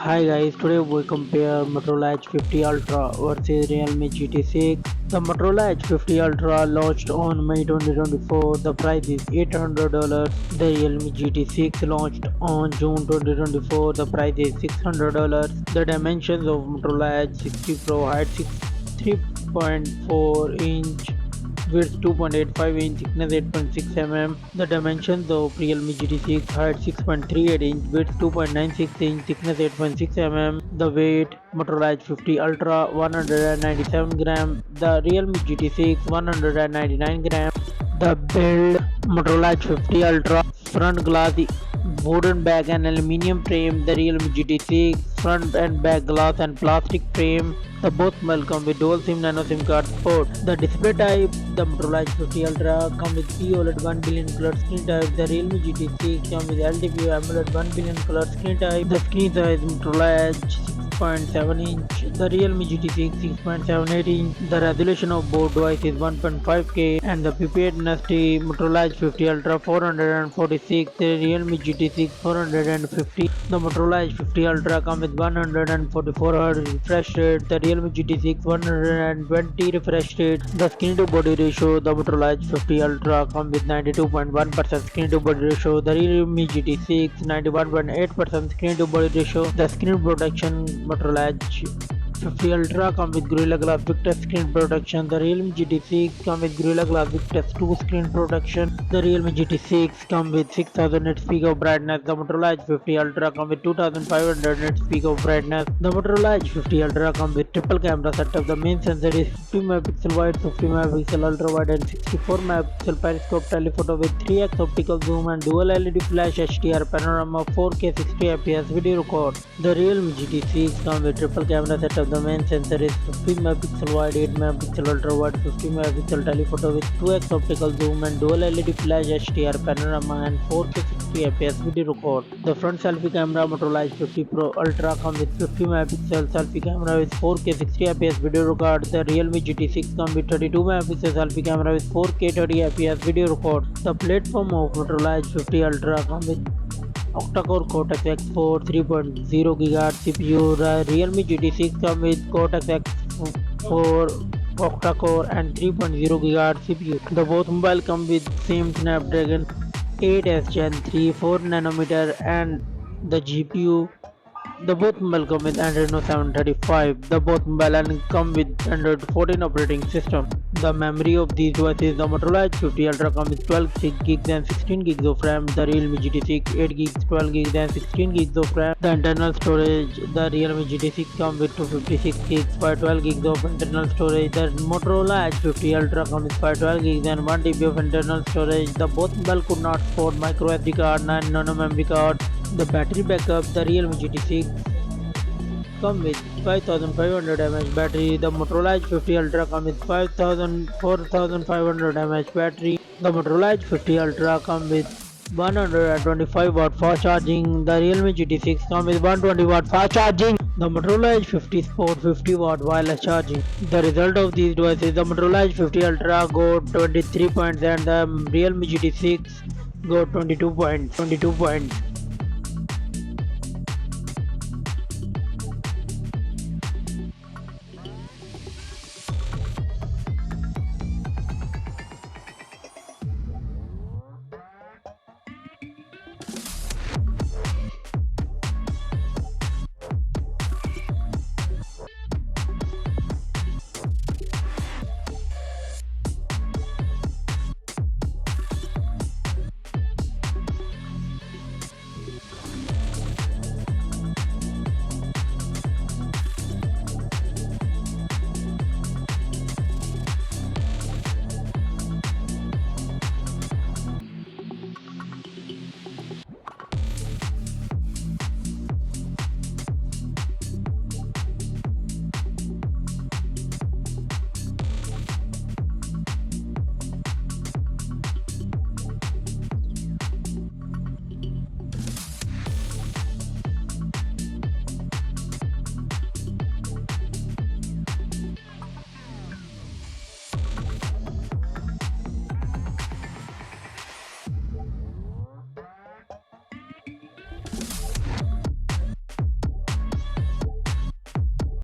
Hi guys, today we compare Motorola Edge 50 Ultra versus Realme GT6. The Motorola Edge 50 Ultra launched on May 2024. The price is $800. The Realme GT6 launched on June 2024. The price is $600. The dimensions of Motorola Edge 60 Pro height 3.4 inch, width 2.85 inch, thickness 8.6 mm. The dimensions of Realme GT6 height 6.38 inch, width 2.96 inch, thickness 8.6 mm. The weight Motorola Edge 50 Ultra 197 gram. The Realme GT6 199 gram. The build Motorola Edge 50 Ultra front glass wooden back and aluminium frame. The Realme GT6 front and back glass and plastic frame. The both model come with dual SIM nano SIM card support. The display type, the Motorola Edge 50 Ultra come with OLED 1 billion color screen type. The Realme GT6 come with LTPO AMOLED 1 billion color screen type. The screen size Motorola Edge 6.7 inch. The Realme GT6 6.78 inch. The resolution of both devices is 1.5K and the preparedness Motorola Edge 50 Ultra 446. The Realme GT6 450. The Motorola Edge 50 Ultra come with 144 Hz refresh rate. The Realme GT6 120 refresh rate. The screen to body ratio, the Motorola Edge 50 Ultra come with 92.1% screen to body ratio. The Realme GT6 91.8% screen to body ratio. The screen protection Motorola Edge 50 Ultra come with Gorilla Glass Victus screen protection. The Realme GT6 come with Gorilla Glass Victus 2 screen protection. The Realme GT6 come with 6000 nits peak of brightness. The Motorola Edge 50 Ultra come with 2500 nits peak of brightness. The Motorola Edge 50 Ultra come with triple camera setup. The main sensor is 50 megapixel wide, 50 megapixel ultra wide and 64 megapixel periscope telephoto with 3x optical zoom and dual LED flash HDR panorama 4K 60 fps video record. The Realme GT6 come with triple camera setup. The main sensor is 50 megapixel wide, 8 megapixel ultra wide, 50 megapixel telephoto with 2x optical zoom and dual LED flash HDR panorama and 4K 60 fps video record. The front selfie camera Motorola Edge 50 Pro Ultra come with 50 megapixel selfie camera with 4K 60 fps video record. The Realme GT6 come with 32 megapixel selfie camera with 4K 30 fps video record. The platform of Motorola Edge 50 Ultra come with octa-core Cortex X4 3.0 GHz CPU. The Realme GT6 come with Cortex X4 octa-core and 3.0 GHz CPU. The both mobile come with same Snapdragon 8s Gen 3 4 nanometer and the GPU. The both mobile come with Android 735. The both mobile come with Android 14 operating system. The memory of these devices, the Motorola Edge 50 Ultra come with 12 gigs and 16 gigs of RAM. The Realme GT6 8 gigs, 12 gigs and 16 gigs of RAM. The internal storage, the Realme GT6 come with 256 gigs, 512 gigs of internal storage. The Motorola Edge 50 Ultra come with 512 gigs and 1 TB of internal storage. The both mobile could not support micro SD card, 9 nano memory card. The battery backup, the Realme GT6 come with 5500 mAh battery. The Motorola Edge 50 Ultra come with 4500 mAh battery. The Motorola Edge 50 Ultra come with 125 watt fast charging. The Realme GT6 come with 120 watt fast charging. The Motorola Edge 50 Sport 50 watt wireless charging. The result of these devices, the Motorola Edge 50 Ultra got 23 points and the Realme GT6 got 22 points.